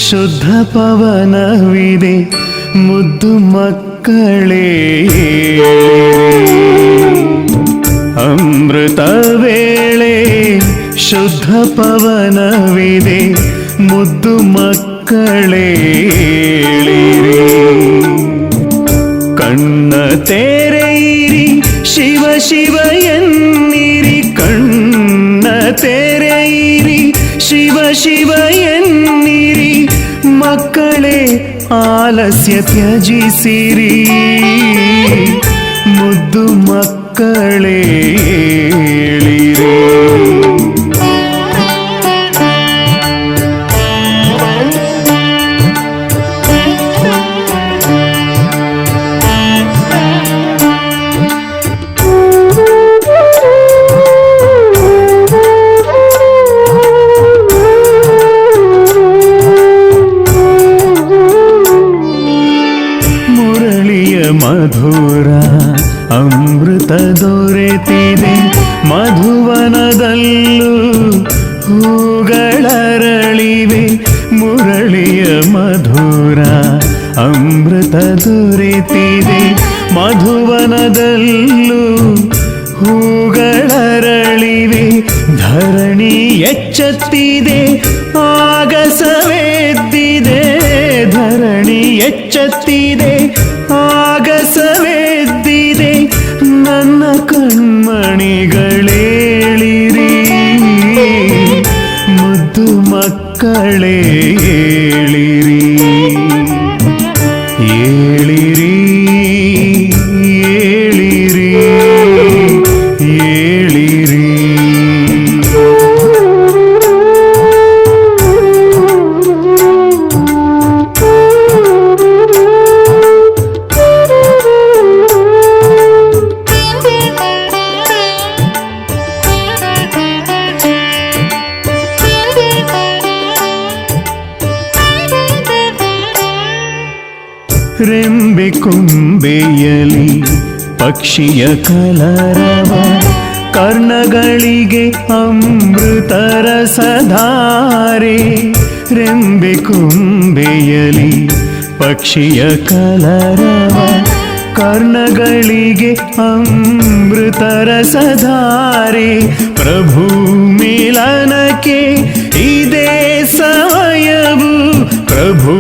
ಶುದ್ಧ ಪವನವಿದೆ ಮುದ್ದು ಮಕ್ಕಳೇ ಅಮೃತ ವೇಳೆ ಶುದ್ಧ ಪವನವಿದೆ ಮುದ್ದು ಮಕ್ಕಳೇ ಕಣ್ಣ ತೆರೆಯಿರಿ ಶಿವ ಶಿವ ಎನ್ನಿರಿ ಕಣ್ಣ ತೆರೆಯಿರಿ ಶಿವ ಶಿವ ಎನ್ನಿರಿ ಮಕ್ಕಳೇ ಆಲಸ್ಯ ತ್ಯಜಿಸಿರಿ ಮುದ್ದು ಮಕ್ಕಳೇ ಏಳಿರಿ ಮಧುರ ಅಮೃತ ದೊರೆತಿದೆ ಮಧುವನದಲ್ಲೂ ಹೂಗಳರಳಿವೆ ಮುರಳಿಯ ಮಧುರ ಅಮೃತ ದೊರೆತಿದೆ ಮಧುವನದಲ್ಲೂ ಹೂಗಳರಳಿವೆ ಧರಣಿ ಎಚ್ಚತ್ತಿದೆ ಆಗಸವೆದ್ದಿದೆ ಧರಣಿ ಎಚ್ಚತ್ತಿದೆ ಆಗಸವೆದ್ದಿದೆ ನನ್ನ ಕಣ್ಮಣಿಗಳೇಳಿರಿ ಮುದ್ದು ಮಕ್ಕಳೇ ಏಳಿರಿ ಏಳಿರಿ ಏಳಿರಿ ಏಳಿರಿ ರೆಂಬೆ ಕೊಂಬೆಯಲಿ ಪಕ್ಷಿಯ ಕಲರವ ಕರ್ಣಗಳಿಗೆ ಅಮೃತರ ಸಧಾರೆ ರೆಂಬೆ ಕೊಂಬೆಯಲಿ ಪಕ್ಷಿಯ ಕಲರವ ಕರ್ಣಗಳಿಗೆ ಅಮೃತರ ಸಧಾರೆ ಪ್ರಭು ಮಿಲನಕ್ಕೆ ಇದೇ ಸಮಯವು ಪ್ರಭು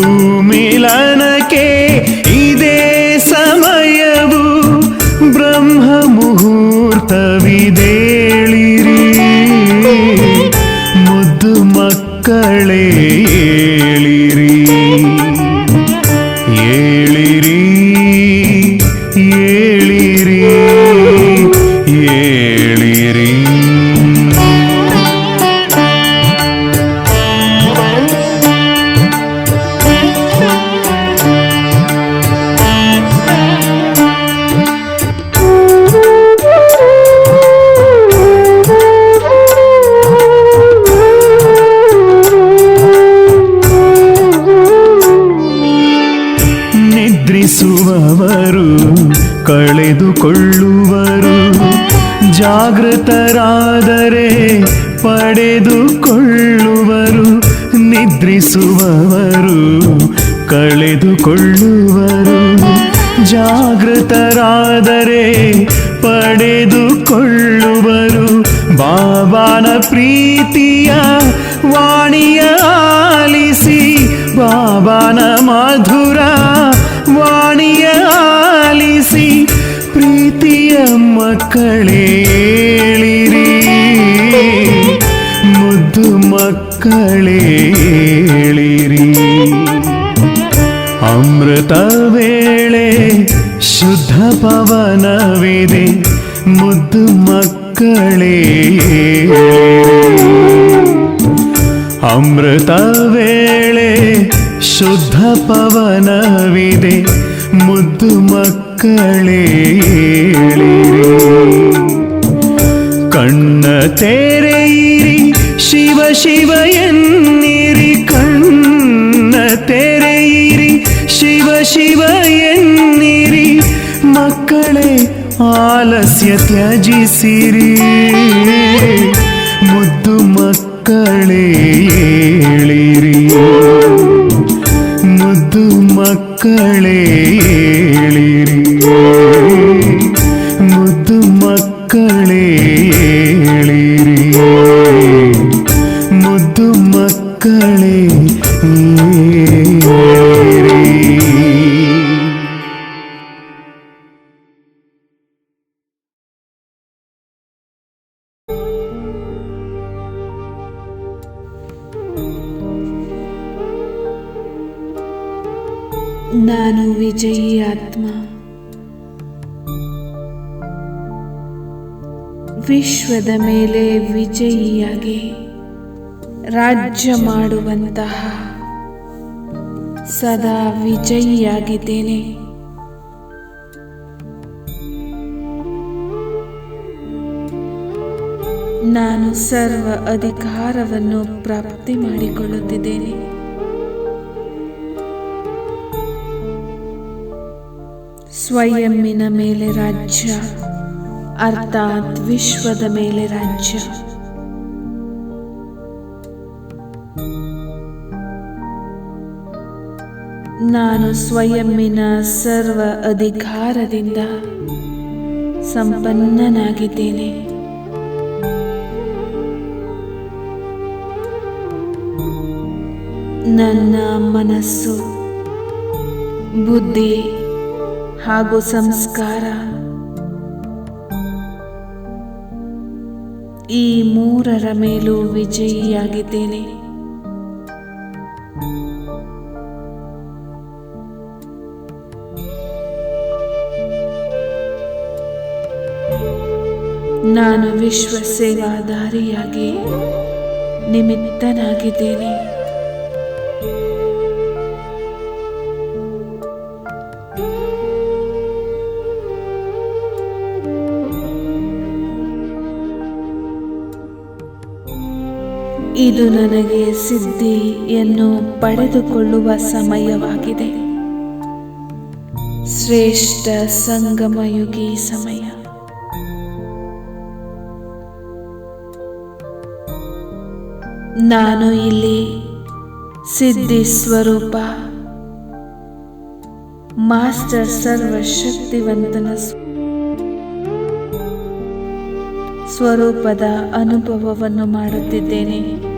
ಮಿಲನಕ್ಕೆ ಇದೇ ಸಮಯವು ಬ್ರಹ್ಮ ಮುಹೂರ್ತವಿದೇಳಿರಿ ಮುದ್ದು ಮಕ್ಕಳೇ ಏಳಿರಿ ಏಳಿರಿ ಏಳಿರಿ ಏಳಿರಿ ನಿದ್ರಿಸುವವರು ಕಳೆದುಕೊಳ್ಳುವರು ಜಾಗೃತರಾದರೆ ಪಡೆದುಕೊಳ್ಳುವರು ನಿದ್ರಿಸುವವರು ಕಳೆದುಕೊಳ್ಳುವರು ಜಾಗೃತರಾದರೆ ಪಡೆದುಕೊಳ್ಳುವರು ಬಾಬಾನ ಪ್ರೀತಿಯ ವಾಣಿಯ ಆಲಿಸಿ ಬಾಬಾನ ಮಧುರ ವಾಣಿಯ ಆಲಿಸಿ ಪ್ರೀತಿಯ ಮಕ್ಕಳೇ ಏಳಿರಿ ಮುದ್ದು ಮಕ್ಕಳೇ ಏಳಿರಿ ಅಮೃತ ವೇಳೆ ಶುದ್ಧ ಪವನವಿದೆ ಮುದ್ದು ಮಕ್ಕಳೇ ಅಮೃತ ವೇಳೆ ಶುದ್ಧ ಪವನವಿದೆ ಮುದ್ದು ಮಕ್ಕಳೇ ಏಳಿರಿ ಕಣ್ಣ ತೆರೆಯಿರಿ ಶಿವ ಶಿವ ಎನ್ನಿರಿ ಕಣ್ಣ ತೆರೆಯಿರಿ ಶಿವ ಶಿವ ಎನ್ನಿರಿ ಮಕ್ಕಳೇ ಆಲಸ್ಯ ತ್ಯಜಿಸಿರಿ ಮುದ್ದು ಮಕ್ಕಳೇ ಏಳಿರಿ ಮುದ್ದು ಮಕ್ಕಳೇ ಏಳಿರಿ, ಮುದ್ದು ಮಕ್ಕಳೇ ಏಳಿರಿ, ಮುದ್ದು ಮಕ್ಕಳೇ ಏಳಿರಿ. ನಾನು ವಿಜಯಿ ಆತ್ಮ. ವಿಶ್ವದ ಮೇಲೆ ವಿಜಯಿಯಾಗಿ ರಾಜ್ಯ ಮಾಡುವಂತಹ ಸದಾ ವಿಜಯಿಯಾಗಿದ್ದೇನೆ. ನಾನು ಸರ್ವ ಅಧಿಕಾರವನ್ನು ಪ್ರಾಪ್ತಿ ಮಾಡಿಕೊಳ್ಳುತ್ತಿದ್ದೇನೆ. ಸ್ವಯಂನ ಮೇಲೆ ರಾಜ್ಯ ಅರ್ಥಾತ್ ವಿಶ್ವದ ಮೇಲೆ ರಾಜ್ಯ. ನಾನು ಸ್ವಯಂನ ಸರ್ವ ಅಧಿಕಾರದಿಂದ ಸಂಪನ್ನನಾಗಿದ್ದೇನೆ. ನನ್ನ ಮನಸ್ಸು, ಬುದ್ಧಿ ಹಾಗೂ ಸಂಸ್ಕಾರ ಈ ಮೂರರ ಮೇಲೂ ವಿಜಯಿಯಾಗಿದ್ದೇನೆ. ನಾನು ವಿಶ್ವ ಸೇವಾದಾರಿಯಾಗಿ ನಿಮಿತ್ತನಾಗಿದ್ದೇನೆ. ಇದು ನನಗೆ ಸಿದ್ಧಿಯನ್ನು ಪಡೆದುಕೊಳ್ಳುವ ಸಮಯವಾಗಿದೆ. ಶ್ರೇಷ್ಠ ಸಂಗಮಯುಗಿ ಸಮಯ. ನಾನು ಇಲ್ಲಿ ಸಿದ್ಧಿ ಸ್ವರೂಪ ಮಾಸ್ಟರ್ ಸರ್ವಶಕ್ತಿವಂತನ ಸ್ವರೂಪದ ಅನುಭವವನ್ನು ಮಾಡುತ್ತಿದ್ದೇನೆ.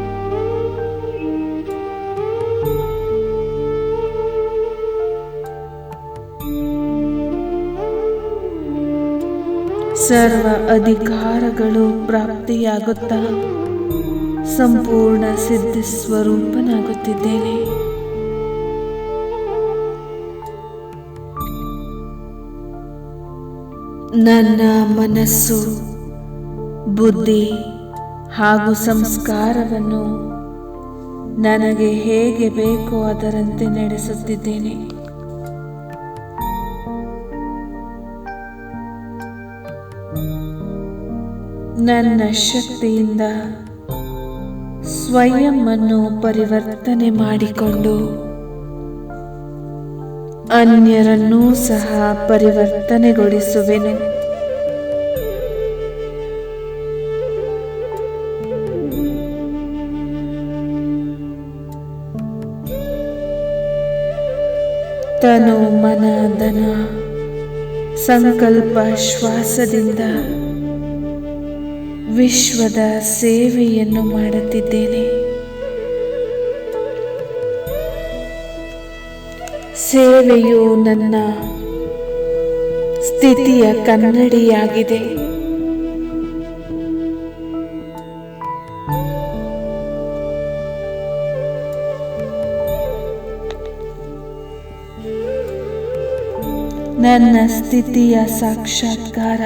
ಸರ್ವ ಅಧಿಕಾರಗಳು ಪ್ರಾಪ್ತಿಯಾಗುತ್ತಾ ಸಂಪೂರ್ಣ ಸಿದ್ಧಿ ಸ್ವರೂಪನಾಗುತ್ತಿದ್ದೇನೆ. ನನ್ನ ಮನಸ್ಸು, ಬುದ್ಧಿ ಹಾಗೂ ಸಂಸ್ಕಾರವನ್ನು ನನಗೆ ಹೇಗೆ ಬೇಕೋ ಅದರಂತೆ ನಡೆಸುತ್ತಿದ್ದೇನೆ. ನನ್ನ ಶಕ್ತಿಯಿಂದ ಸ್ವಯಂ ಅನ್ನು ಪರಿವರ್ತನೆ ಮಾಡಿಕೊಂಡು ಅನ್ಯರನ್ನೂ ಸಹ ಪರಿವರ್ತನೆಗೊಳಿಸುವೆನು. ತನು, ಮನ, ಧನ, ಸಂಕಲ್ಪ, ಶ್ವಾಸದಿಂದ ವಿಶ್ವದ ಸೇವೆಯನ್ನು ಮಾಡುತ್ತಿದ್ದೇನೆ. ಸೇವೆಯು ನನ್ನ ಸ್ಥಿತಿಯ ಕನ್ನಡಿಯಾಗಿದೆ. ನನ್ನ ಸ್ಥಿತಿಯ ಸಾಕ್ಷಾತ್ಕಾರ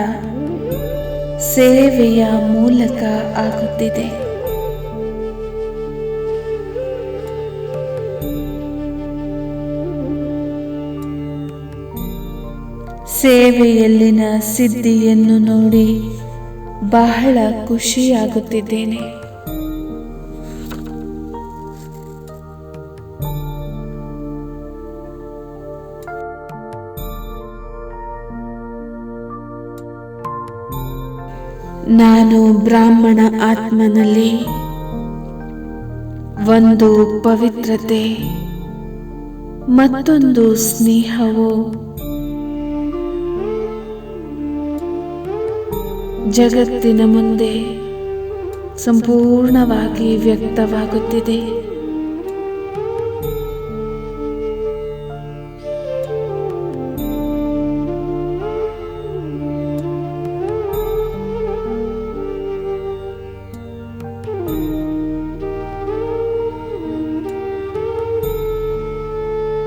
ಸೇವೆಯ ಮೂಲಕ ಆಗುತ್ತಿದೆ. ಸೇವೆಯಲ್ಲಿನ ಸಿದ್ಧಿಯನ್ನು ನೋಡಿ ಬಹಳ ಖುಷಿಯಾಗುತ್ತಿದ್ದೇನೆ. ನಾನು ಬ್ರಾಹ್ಮಣ ಆತ್ಮನಲ್ಲಿ ಒಂದು ಪವಿತ್ರತೆ ಮತ್ತೊಂದು ಸ್ನೇಹವು ಜಗತ್ತಿನ ಮುಂದೆ ಸಂಪೂರ್ಣವಾಗಿ ವ್ಯಕ್ತವಾಗುತ್ತಿದೆ.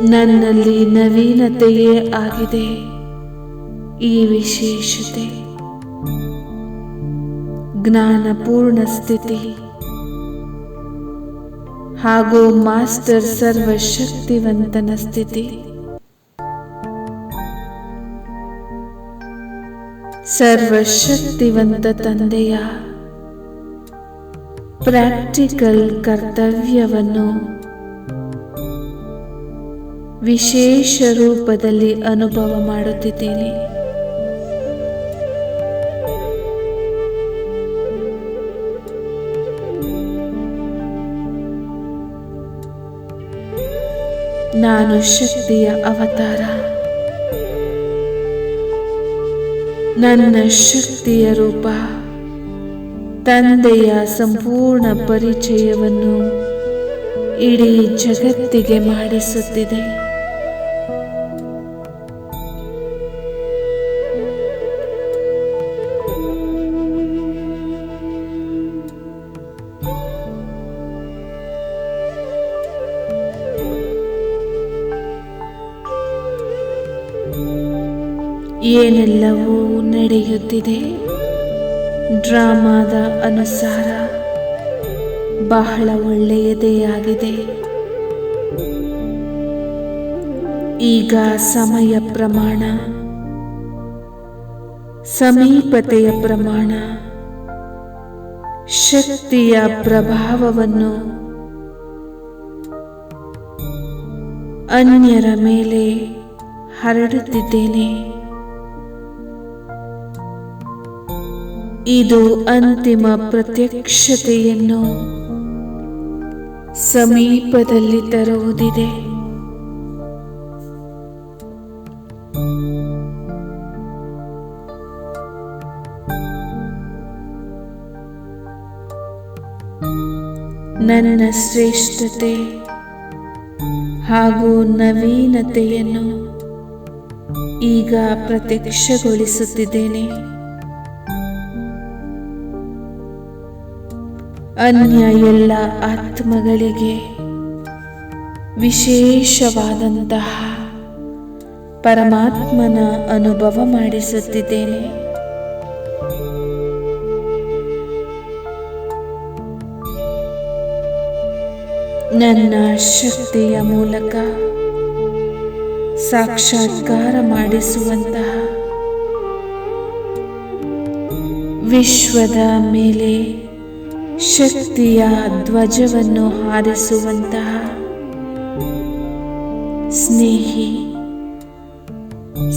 ನನ್ನಲ್ಲಿ ನವೀನತೆಯೇ ಆಗಿದೆ ಈ ವಿಶೇಷತೆ. ಜ್ಞಾನಪೂರ್ಣ ಸ್ಥಿತಿ ಹಾಗೂ ಮಾಸ್ಟರ್ ಸರ್ವಶಕ್ತಿವಂತನ ಸ್ಥಿತಿ. ಸರ್ವಶಕ್ತಿವಂತ ತಂದೆಯ ಪ್ರಾಕ್ಟಿಕಲ್ ಕರ್ತವ್ಯವನ್ನು ವಿಶೇಷ ರೂಪದಲ್ಲಿ ಅನುಭವ ಮಾಡುತ್ತಿದ್ದೇನೆ. ನಾನು ಶಕ್ತಿಯ ಅವತಾರ. ನನ್ನ ಶಕ್ತಿಯ ರೂಪ ತಂದೆಯ ಸಂಪೂರ್ಣ ಪರಿಚಯವನ್ನು ಇಡೀ ಜಗತ್ತಿಗೆ ಮಾಡಿಸುತ್ತಿದೆ. ಏನೆಲ್ಲವೂ ನಡೆಯುತ್ತಿದೆ ಡ್ರಾಮಾದ ಅನುಸಾರ ಬಹಳ ಒಳ್ಳೆಯದೇ ಆಗಿದೆ. ಈಗ ಸಮಯ ಪ್ರಮಾಣ, ಸಮೀಪತೆಯ ಪ್ರಮಾಣ, ಶಕ್ತಿಯ ಪ್ರಭಾವವನ್ನು ಅನ್ಯರ ಮೇಲೆ ಹರಡುತ್ತಿದ್ದೇನೆ. ಇದು ಅಂತಿಮ ಪ್ರತ್ಯಕ್ಷತೆಯನ್ನು ಸಮೀಪದಲ್ಲಿ ತರುವುದಿದೆ. ನನ್ನ ಶ್ರೇಷ್ಠತೆ ಹಾಗೂ ನವೀನತೆಯನ್ನು ಈಗ ಪ್ರತ್ಯಕ್ಷಗೊಳಿಸುತ್ತಿದ್ದೇನೆ. ಅನ್ಯ ಎಲ್ಲ ಆತ್ಮಗಳಿಗೆ ವಿಶೇಷವಾದಂತಹ ಪರಮಾತ್ಮನ ಅನುಭವ ಮಾಡಿಸುತ್ತಿದ್ದೇನೆ. ನನ್ನ ಶಕ್ತಿಯ ಮೂಲಕ ಸಾಕ್ಷಾತ್ಕಾರ ಮಾಡಿಸುವಂತಹ, ವಿಶ್ವದ ಮೇಲೆ ಶಕ್ತಿಯ ಧ್ವಜವನ್ನು ಹಾರಿಸುವಂತಹ ಸ್ನೇಹಿ,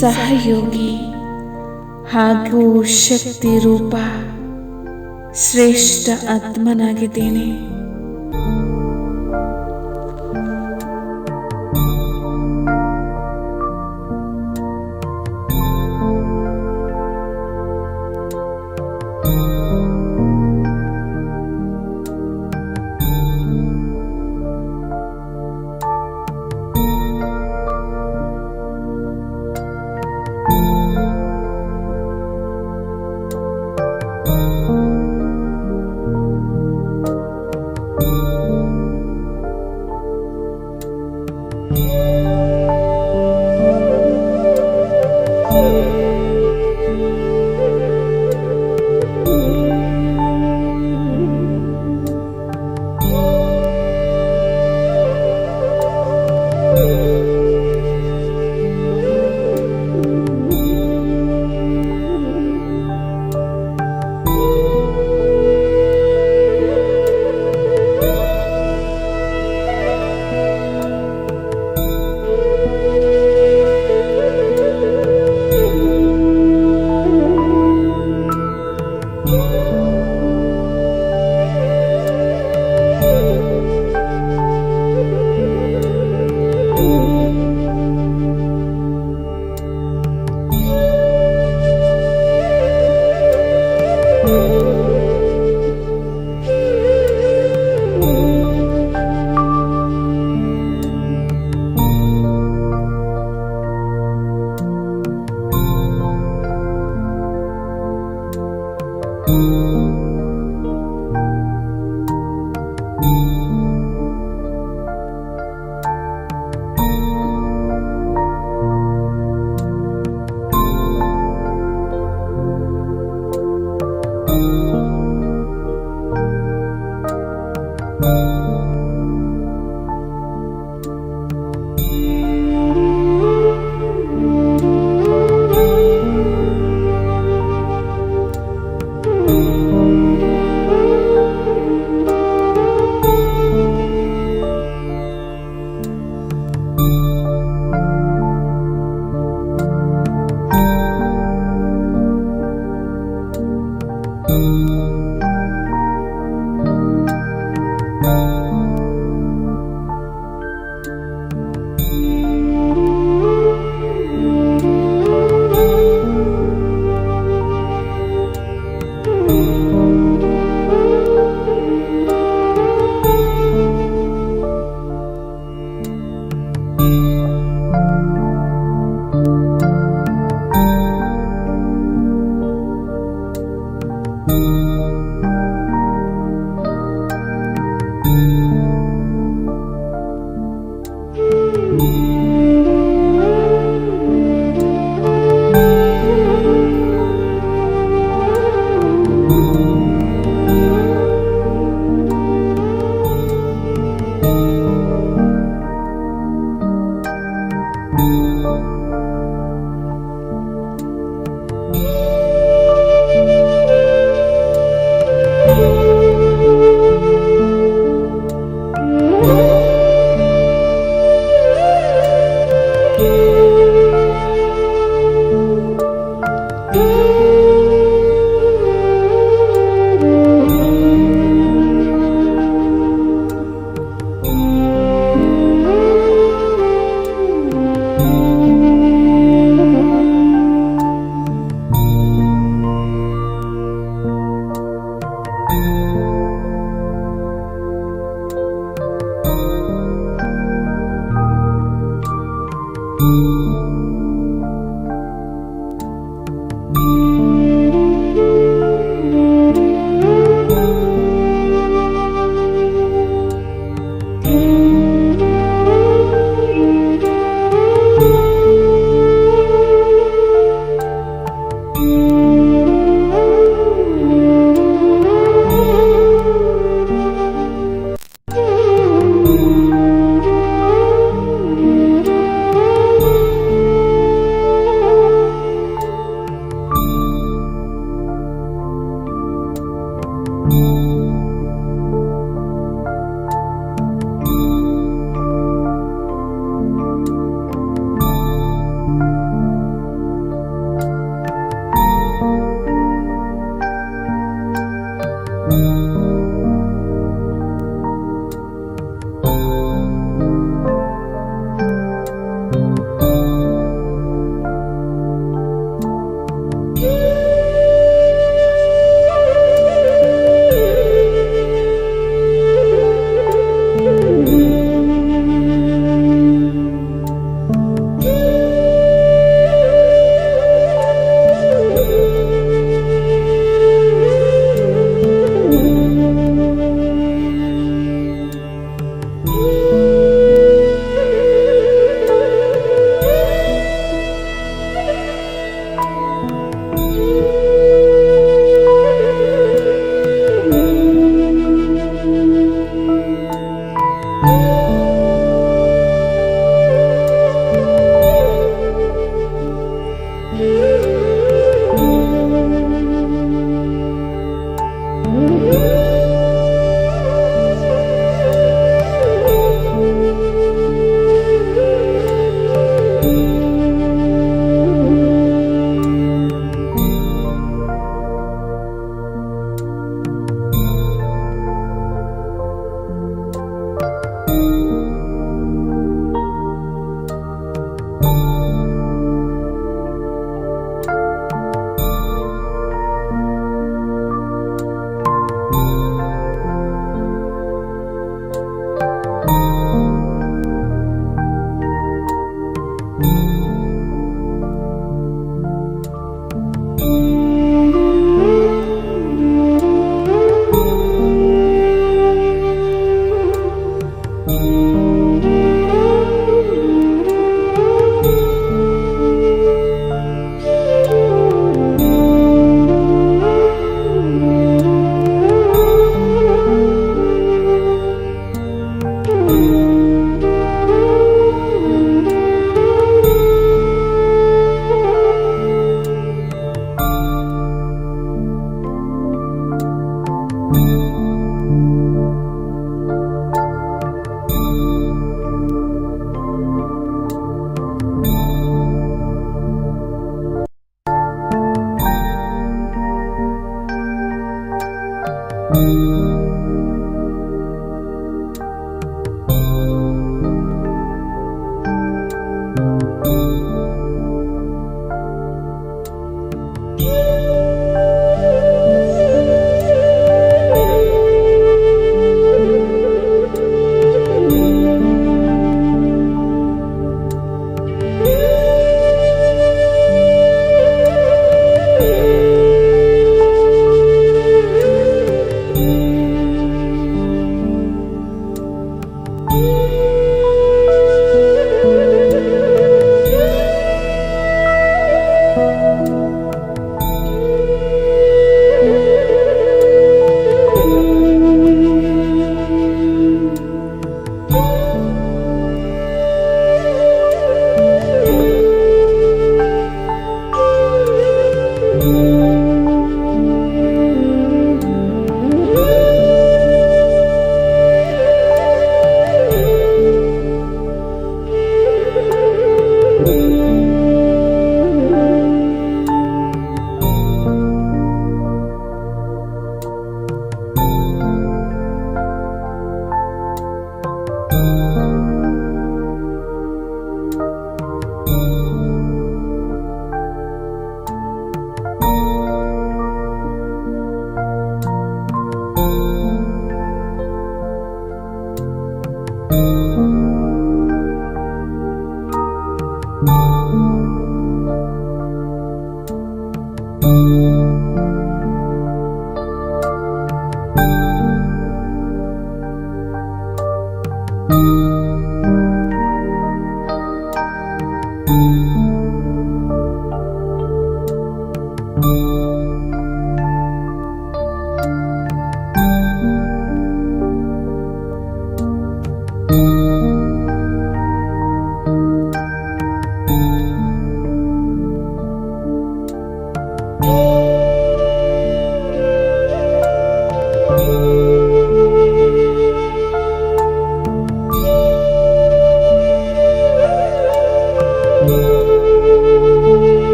ಸಹಯೋಗಿ ಹಾಗೂ ಶಕ್ತಿ ರೂಪ ಶ್ರೇಷ್ಠ ಆತ್ಮನಾಗಿದ್ದೇನೆ.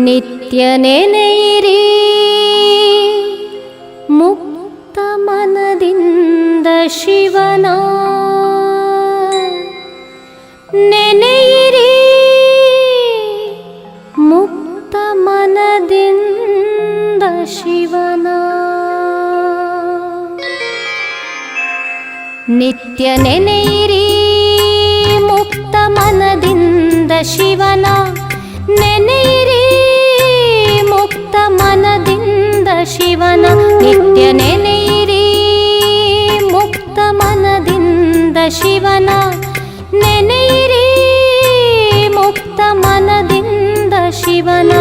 ನಿತ್ಯ ನೆನೆಯಿರಿ ಶಿವನ ನೆನೆಯಿರಿ ಮುಕ್ತ ಮನದಿಂದ ಶಿವನ ನಿತ್ಯ ನೆನೆಯಿರಿ ಮುಕ್ತ ಮನದಿಂದ ಶಿವನ ನೆನೆಯಿರಿ ಮುಕ್ತ ಮನದಿಂದ ಶಿವನ ನಿತ್ಯ ನೆನೆಯಿರಿ ಮುಕ್ತ ಮನದಿಂದ ಶಿವನ ನೆನೆಯಿರಿ ಮುಕ್ತ ಮನದಿಂದ ಶಿವನ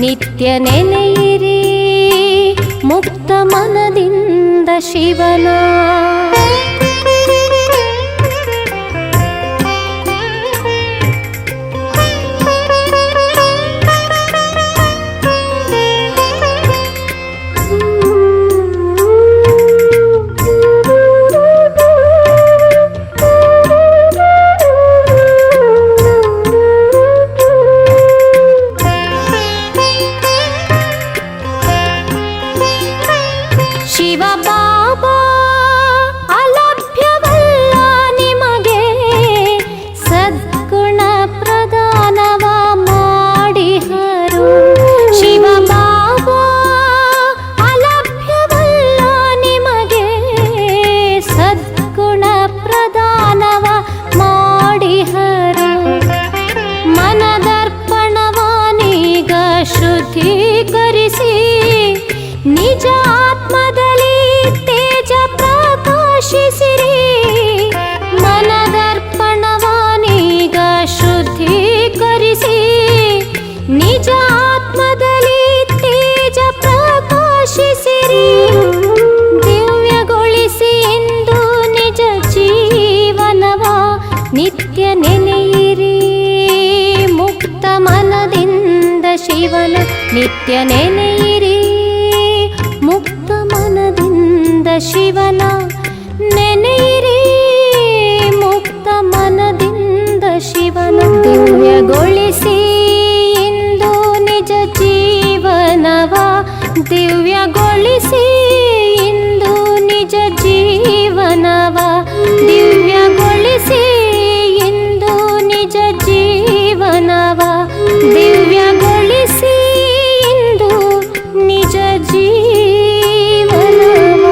ನಿತ್ಯ ನೆನೆಯಿರಿ ಮುಕ್ತ ಮನದಿಂದ ಶಿವನ ಶಿವ ಬಾಬಾ ಅಲಭ್ಯವಲ್ಲ ನಿಮಗೆ ಸದ್ಗುಣ ಪ್ರದಾನವ ಮಾಡಿಹರು ಶಿವ ಬಾಬಾ ಅಲಭ್ಯವಲ್ಲ ನಿಮಗೆ ಸದ್ಗುಣ ಪ್ರದಾನವ ಮಾಡಿಹರು ಮನದರ್ಪಣವಾನೀಗ ಶುದ್ಧೀಕರಿಸಿ ನಿಜ ಆತ್ಮದಲ್ಲಿ ತೇಜ ಪ್ರಕಾಶಿಸಿರಿ ಮನದರ್ಪಣವಾನೀಗ ಶುದ್ಧೀಕರಿಸಿ ನಿಜ ಆತ್ಮದಲ್ಲಿ ತೇಜ ಪ್ರಕಾಶಿಸಿರಿ ದಿವ್ಯಗೊಳಿಸಿ ಇಂದು ನಿಜ ಜೀವನವ ನಿತ್ಯ ನೆನೆಯಿರಿ ಮುಕ್ತ ಮನದಿಂದ ಶಿವನ ನಿತ್ಯ ನೆನೆಯಿರಿ ಮುಕ್ತ ಮನದಿಂದ ಶಿವನ ನೆನೆಯಿರಿ ಮುಕ್ತ ಮನದಿಂದ ಶಿವನ ದಿವ್ಯಗೊಳಿಸಿ ಇಂದು ನಿಜ ಜೀವನವ ದಿವ್ಯಗೊಳಿಸಿ ಇಂದು ನಿಜ ಜೀವನವ ದಿವ್ಯಗೊಳಿಸಿ ಇಂದು ನಿಜ ಜೀವನವ ದಿವ್ಯಗೊಳಿಸಿ ಇಂದು ನಿಜ ಜೀವನವ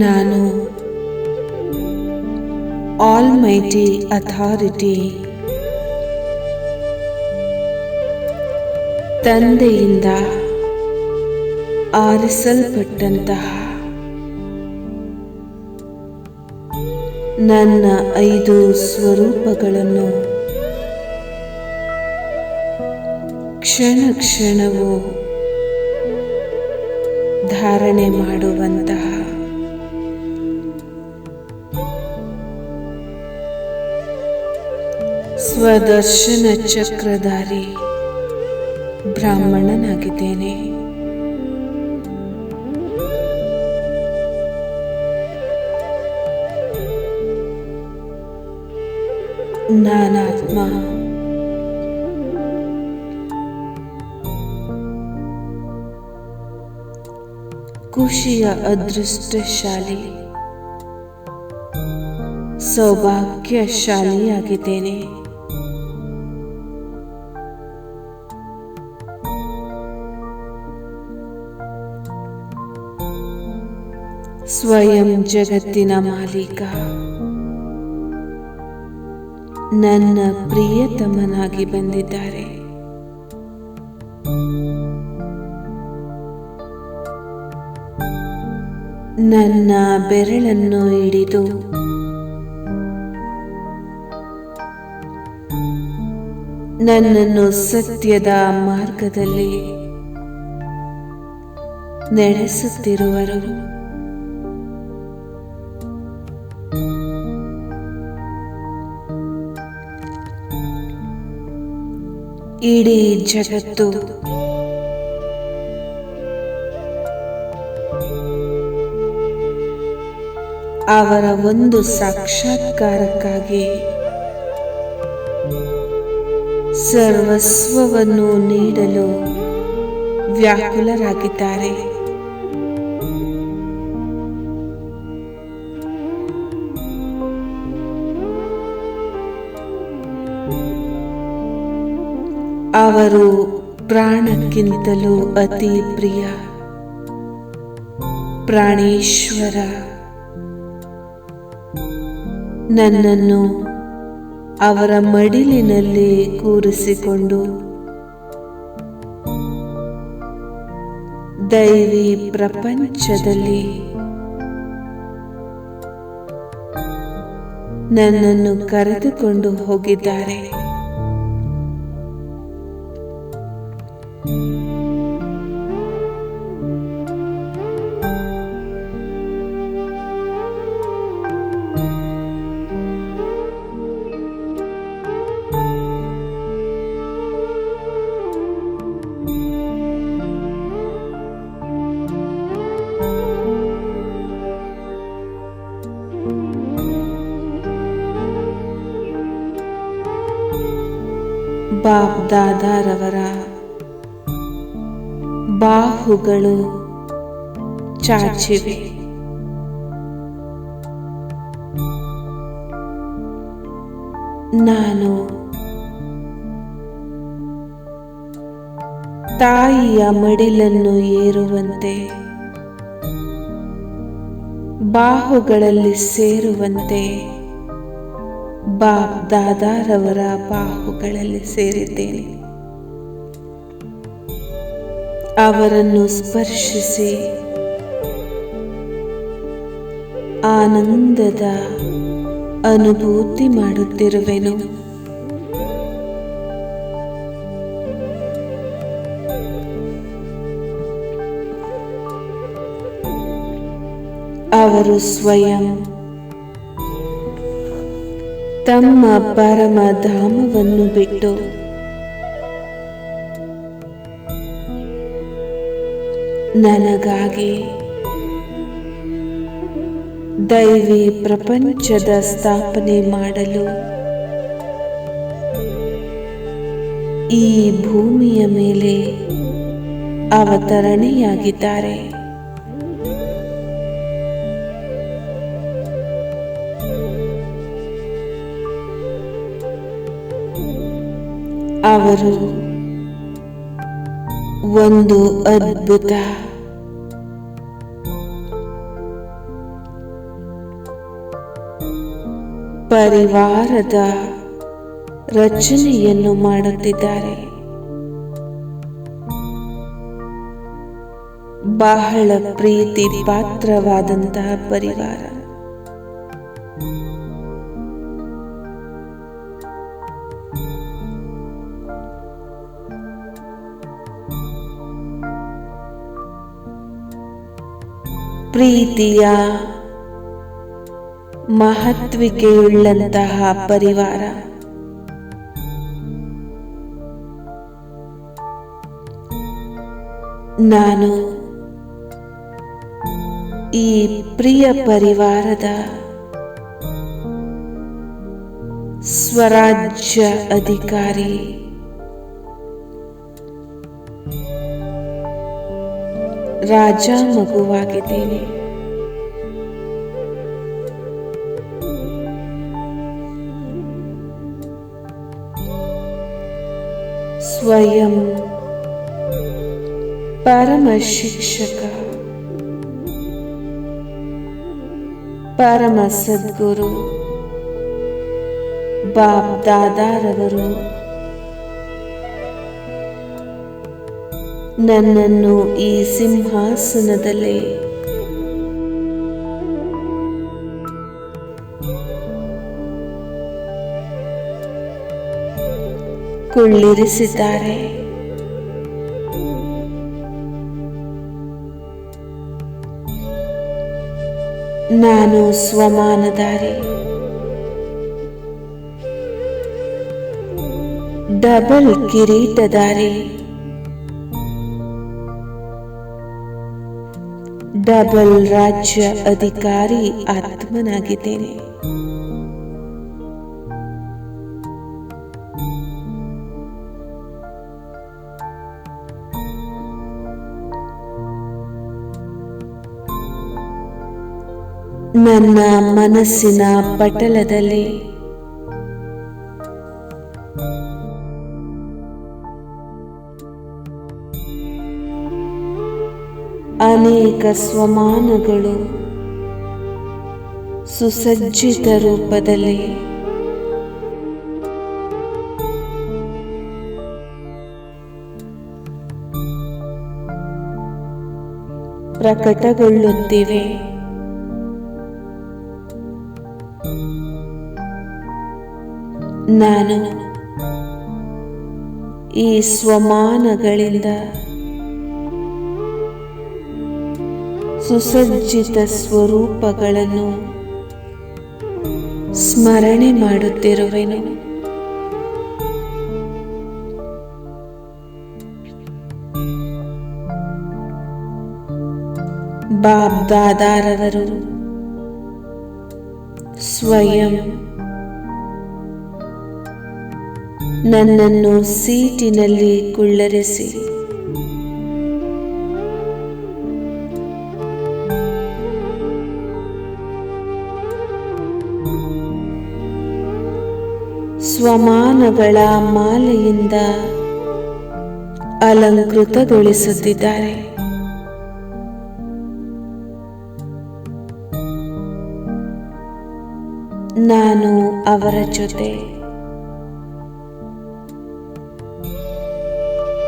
ನಾನು ಆಲ್ಮೈಟಿ ಅಥಾರಿಟಿ ತಂದೆಯಿಂದ ಆರಿಸಲ್ಪಟ್ಟಂತಹ ನನ್ನ 5 ಸ್ವರೂಪಗಳನ್ನು ಕ್ಷಣ ಕ್ಷಣವೂ ಧಾರಣೆ ಮಾಡುವಂತಹ ಸ್ವದರ್ಶನ ಚಕ್ರಧಾರಿ ಬ್ರಾಹ್ಮಣನಾಗಿದ್ದೇನೆ. ನಾನಾತ್ಮ ಖುಷಿಯ ಅದೃಷ್ಟಶಾಲಿ ಸೌಭಾಗ್ಯಶಾಲಿಯಾಗಿದ್ದೇನೆ. ಸ್ವಯಂ ಜಗತ್ತಿನ ಮಾಲೀಕ ನನ್ನ ಪ್ರಿಯತಮನಾಗಿ ಬಂದಿದ್ದಾರೆ. ನನ್ನ ಬೆರಳನ್ನು ಹಿಡಿದು ನನ್ನನ್ನು ಸತ್ಯದ ಮಾರ್ಗದಲ್ಲಿ ನಡೆಸುತ್ತಿರುವರು. ಇಡೀ ಜಗತ್ತು ಅವರ ಒಂದು ಸಾಕ್ಷಾತ್ಕಾರಕ್ಕಾಗಿ ಸರ್ವಸ್ವವನ್ನು ನೀಡಲು ವ್ಯಾಕುಲರಾಗಿದ್ದಾರೆ. ಅವರು ಪ್ರಾಣಕ್ಕಿಂತಲೂ ಅತಿ ಪ್ರಿಯ ಪ್ರಾಣೇಶ್ವರ ನನ್ನನ್ನು ಅವರ ಮಡಿಲಿನಲ್ಲಿ ಕೂರಿಸಿಕೊಂಡು ದೈವಿ ಪ್ರಪಂಚದಲ್ಲಿ ನನ್ನನ್ನು ಕರೆದುಕೊಂಡು ಹೋಗಿದ್ದಾರೆ. ಬಾಪ್ ದಾದಾರವರ ಬಾಹುಗಳು ಚಾಚಿವೆ. ನಾನು ತಾಯಿಯ ಮಡಿಲನ್ನು ಏರುವಂತೆ ಬಾಹುಗಳಲ್ಲಿ ಸೇರುವಂತೆ ಬಾಪ್ ದಾದಾರವರ ಬಾಹುಗಳಲ್ಲಿ ಸೇರಿದ್ದೇನೆ. ಅವರನ್ನು ಸ್ಪರ್ಶಿಸಿ ಆನಂದದ ಅನುಭೂತಿ ಮಾಡುತ್ತಿರುವೆನು. ಅವರು ಸ್ವಯಂ ತಮ್ಮ ಪರಮಧಾಮವನ್ನು ಬಿಟ್ಟು ನನಗಾಗಿ ದೈವಿ ಪ್ರಪಂಚದ ಸ್ಥಾಪನೆ ಮಾಡಲು ಈ ಭೂಮಿಯ ಮೇಲೆ ಅವತರಣೆಯಾಗಿದ್ದಾರೆ. ಅವರು ಒಂದು ಅದ್ಭುತ ಪರಿವಾರದ ರಚನೆಯನ್ನು ಮಾಡುತ್ತಿದ್ದಾರೆ. ಬಹಳ ಪ್ರೀತಿ ಪಾತ್ರವಾದಂತಹ ಪರಿವಾರ. ಪ್ರೀತಿಯ ಮಹತ್ವಿಕೆಯುಳ್ಳಂತಹ ಪರಿವಾರ. ನಾನು ಈ ಪ್ರಿಯ ಪರಿವಾರದ ಸ್ವರಾಜ್ಯ ಅಧಿಕಾರಿ. ರಾಜ ಮಗುವಾಗಿದ್ದೇನೆ. ಸ್ವಯಂ ಪರಮ ಶಿಕ್ಷಕ, ಪರಮ ಸದ್ಗುರು ಬಾಪ್ ದಾದಾರವರು ನನ್ನನ್ನು ಈ ಸಿಂಹಾಸನದಲ್ಲಿ ಕುಳ್ಳಿರಿಸಿದ್ದಾರೆ. ನಾನು ಸ್ವಮಾನಧಾರಿ, ಡಬಲ್ ಕಿರೀಟಧಾರಿ, ಡಬಲ್ ರಾಜ್ಯ ಅಧಿಕಾರಿ ಆತ್ಮನಾಗಿದ್ದೇನೆ. ನನ್ನ ಮನಸ್ಸಿನ ಪಟಲದಲ್ಲಿ ಅನೇಕ ಸ್ವಮಾನಗಳು ಸುಸಜ್ಜಿತ ರೂಪದಲ್ಲಿ ಪ್ರಕಟಗೊಳ್ಳುತ್ತಿವೆ. ನಾನು ಈ ಸ್ವಮಾನಗಳಿಂದ ಸುಸಜ್ಜಿತ ಸ್ವರೂಪಗಳನ್ನು ಸ್ಮರಣೆ ಮಾಡುತ್ತಿರುವೆನು. ಬಾಪ್ ದಾದಾರವರು ಸ್ವಯಂ ನನ್ನನ್ನು ಸೀಟಿನಲ್ಲಿ ಕುಳ್ಳರಿಸಿ ಸ್ವಮಾನಗಳ ಮಾಲೆಯಿಂದ ಅಲಂಕೃತಗೊಳಿಸುತ್ತಿದ್ದಾರೆ. ನಾನು ಅವರ ಜೊತೆ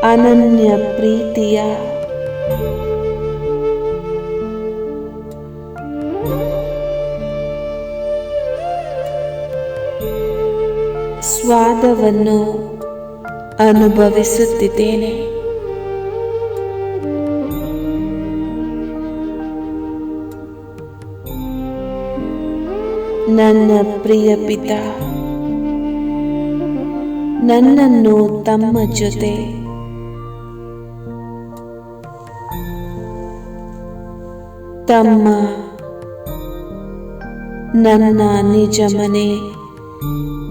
ಅನನ್ಯ ಪ್ರೀತಿಯ ಸ್ವಾದವನ್ನು ಅನುಭವಿಸುತ್ತಿದ್ದೇನೆ. ನನ್ನ ಪ್ರಿಯ ಪಿತಾ ನನ್ನನ್ನು ತಮ್ಮ ಜೊತೆ ತಮ್ಮ ನನ್ನ ನಿಜ ಮನೆ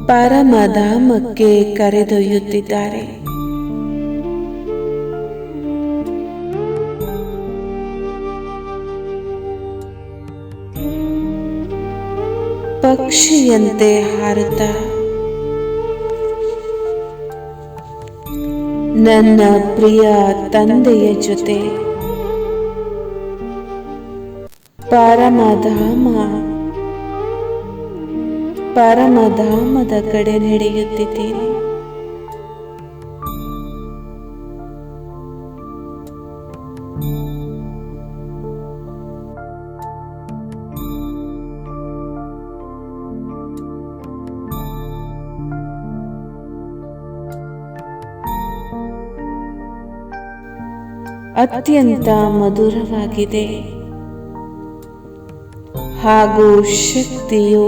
ಪರಮಧಾಮಕ್ಕೆ ಕರೆದೊಯ್ಯುತ್ತಿದ್ದಾರೆ. ಪಕ್ಷಿಯಂತೆ ಹಾರುತ್ತಾ ನನ್ನ ಪ್ರಿಯ ತಂದೆಯ ಜೊತೆ ಪರಮಧಾಮದ ಕಡೆ ನಡೆಯುತ್ತಿದ್ದೇನೆ. ಅತ್ಯಂತ ಮಧುರವಾಗಿದೆ. ಹಾಗೂ ಶಕ್ತಿಯು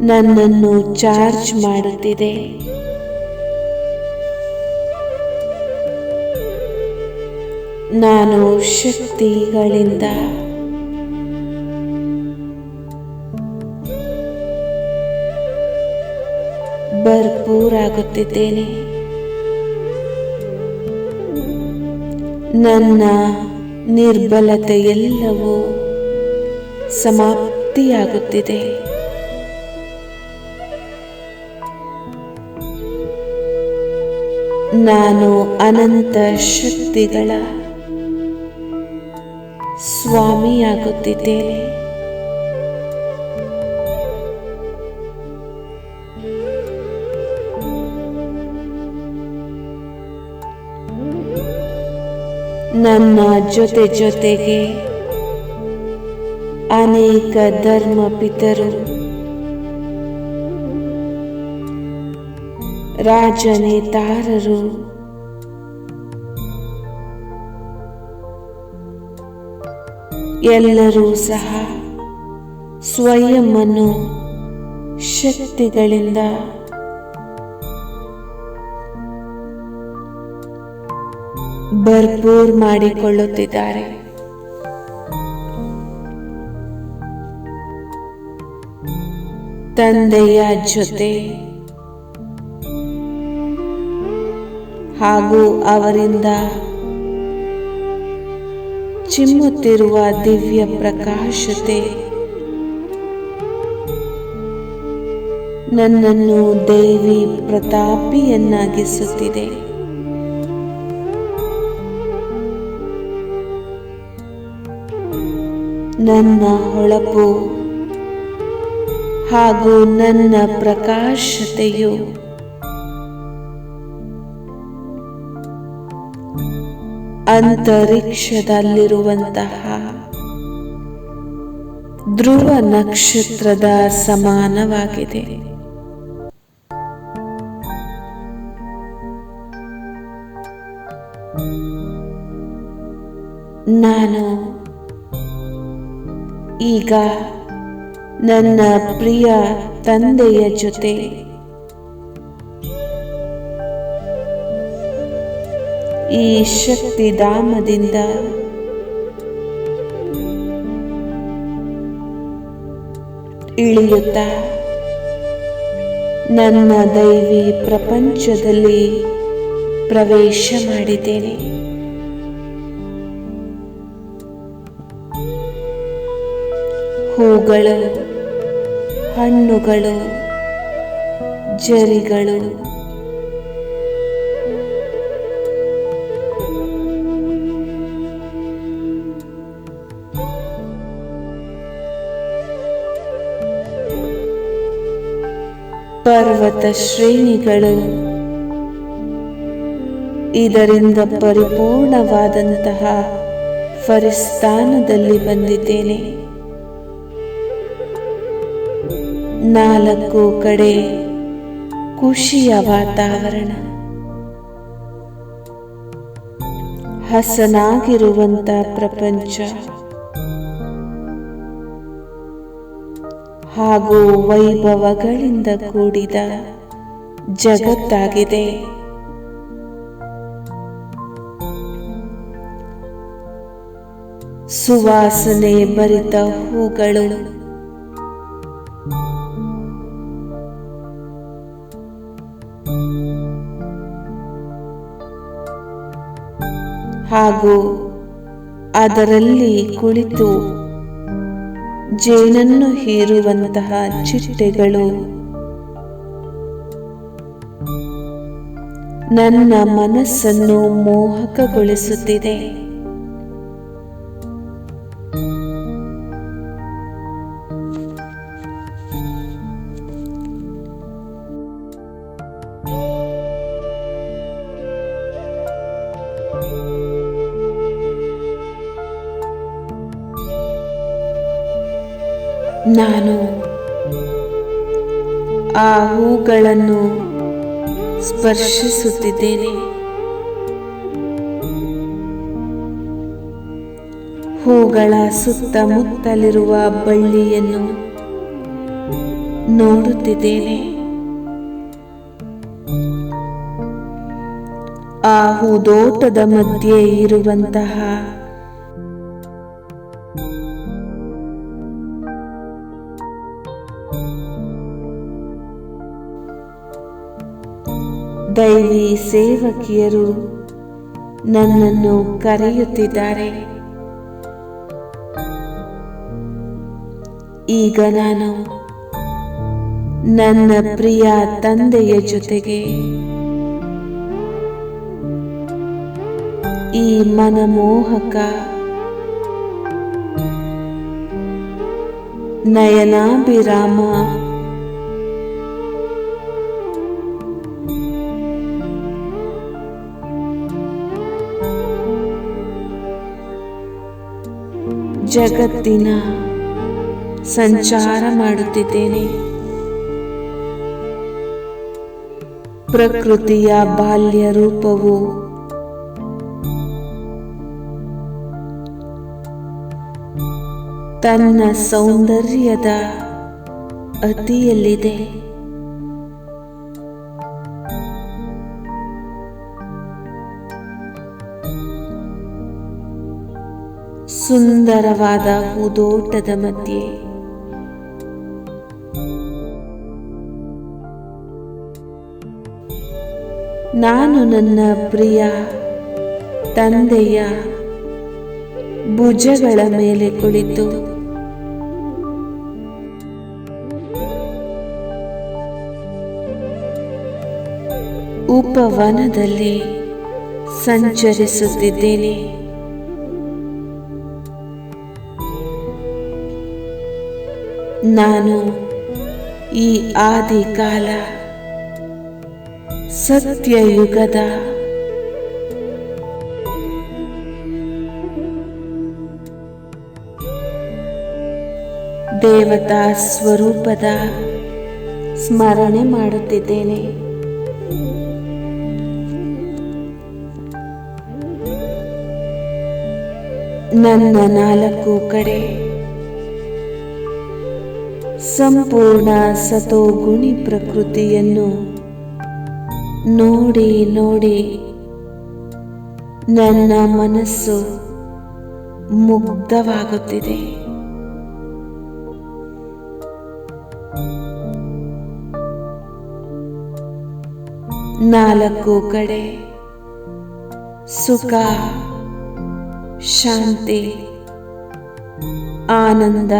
ನನ್ನನ್ನು ಚಾರ್ಜ್ ಮಾಡುತ್ತಿದೆ. ನಾನು ಶಕ್ತಿಗಳಿಂದ ಭರ್ಪೂರಾಗುತ್ತಿದ್ದೇನೆ. ನನ್ನ ನಿರ್ಬಲತೆಯೆಲ್ಲವೂ ಸಮಾಪ್ತಿಯಾಗುತ್ತಿದೆ. ನಾನು ಅನಂತ ಶಕ್ತಿಗಳ ಸ್ವಾಮಿಯಾಗುತ್ತಿದ್ದೇನೆ. ನನ್ನ ಜೊತೆಗೆ ಅನೇಕ ಧರ್ಮಪಿತರು, ರಾಜನೇತಾರರು, ಎಲ್ಲರೂ ಸಹ ಸ್ವಯಂವನ್ನು ಶಕ್ತಿಗಳಿಂದ ಭರ್ಪೂರ್ ಮಾಡಿಕೊಳ್ಳುತ್ತಿದ್ದಾರೆ. ತಂದೆಯ ಜೊತೆ ಹಾಗೂ ಅವರಿಂದ ಚಿಮ್ಮುತ್ತಿರುವ ದಿವ್ಯ ಪ್ರಕಾಶತೆ ನನ್ನನ್ನು ದೇವಿ ಪ್ರತಾಪಿಯನ್ನಾಗಿಸುತ್ತಿದೆ. ನನ್ನ ಹೊಳಪು ಹಾಗೂ ನನ್ನ ಪ್ರಕಾಶತೆಯು ಅಂತರಿಕ್ಷದಲ್ಲಿರುವಂತಹ ಧ್ರುವ ನಕ್ಷತ್ರದ ಸಮಾನವಾಗಿದೆ. ನಾನು ಈಗ ನನ್ನ ಪ್ರಿಯ ತಂದೆಯ ಜೊತೆ ಈ ಶಕ್ತಿಧಾಮದಿಂದ ಇಳಿಯುತ್ತಾ ನನ್ನ ದೈವಿ ಪ್ರಪಂಚದಲ್ಲಿ ಪ್ರವೇಶ ಮಾಡಿದ್ದೇನೆ. ಹೂಗಳು, ಹಣ್ಣುಗಳು, ಜರಿಗಳು, ಪರ್ವತ ಶ್ರೇಣಿಗಳು, ಇದರಿಂದ ಪರಿಪೂರ್ಣವಾದಂತಹ ಫರಿಸ್ತಾನದಲ್ಲಿ ಬಂದಿದ್ದೇನೆ. 4 ಕಡೆ ಖುಷಿಯ ವಾತಾವರಣ, ಹಸನಾಗಿರುವಂತ ಪ್ರಪಂಚ ಹಾಗೂ ವೈಭವಗಳಿಂದ ಕೂಡಿದ ಜಗತ್ತಾಗಿದೆ. ಸುವಾಸನೆ ಭರಿತ ಹೂಗಳು, ಹಾಗೂ ಅದರಲ್ಲಿ ಕುಳಿತು ಜೇನನ್ನು ಹೀರುವಂತಹ ಚಿಟ್ಟೆಗಳು ನನ್ನ ಮನಸ್ಸನ್ನು ಮೋಹಕಗೊಳಿಸುತ್ತಿದೆ. ನಾನು ಆ ಹೂಗಳನ್ನು ಸ್ಪರ್ಶಿಸುತ್ತಿದ್ದೇನೆ. ಹೂಗಳ ಸುತ್ತಮುತ್ತಲಿರುವ ಬಳ್ಳಿಯನ್ನು ನೋಡುತ್ತಿದ್ದೇನೆ. ಆ ಹೂದೋಟದ ಮಧ್ಯೆ ಇರುವಂತಹ ದೈವಿ ಸೇವಕಿಯರು ನನ್ನನ್ನು ಕರೆಯುತ್ತಿದ್ದಾರೆ. ಈಗ ನಾನು ನನ್ನ ಪ್ರಿಯ ತಂದೆಯ ಜೊತೆಗೆ ಈ ಮನಮೋಹಕ ನಯನಾಭಿರಾಮ ಜಗತ್ತಿನ ಸಂಚಾರ ಮಾಡುತ್ತಿದ್ದೇನೆ. ಪ್ರಕೃತಿಯ ಬಾಲ್ಯ ರೂಪವು ತನ್ನ ಸೌಂದರ್ಯದ ಅತಿಯಲ್ಲಿದೆ. ಸುಂದರವಾದ ಹೂದೋಟದ ಮಧ್ಯೆ ನಾನು ನನ್ನ ಪ್ರಿಯ ತಂದೆಯ ಭುಜಗಳ ಮೇಲೆ ಕುಳಿತು ಉಪವನದಲ್ಲಿ ಸಂಚರಿಸುತ್ತಿದ್ದೇನೆ. ನಾನು ಈ ಆದಿಕಾಲ ಸತ್ಯಯುಗದ ದೇವತಾ ಸ್ವರೂಪದ ಸ್ಮರಣೆ ಮಾಡುತ್ತಿದ್ದೇನೆ. ನನ್ನ ನಾಲ್ಕು ಕಡೆ ಸಂಪೂರ್ಣ ಸತೋಗುಣಿ ಪ್ರಕೃತಿಯನ್ನು ನೋಡಿ ನೋಡಿ ನನ್ನ ಮನಸ್ಸು ಮುಗ್ಧವಾಗುತ್ತಿದೆ. ನಾಲ್ಕು ಕಡೆ ಸುಖ, ಶಾಂತಿ, ಆನಂದ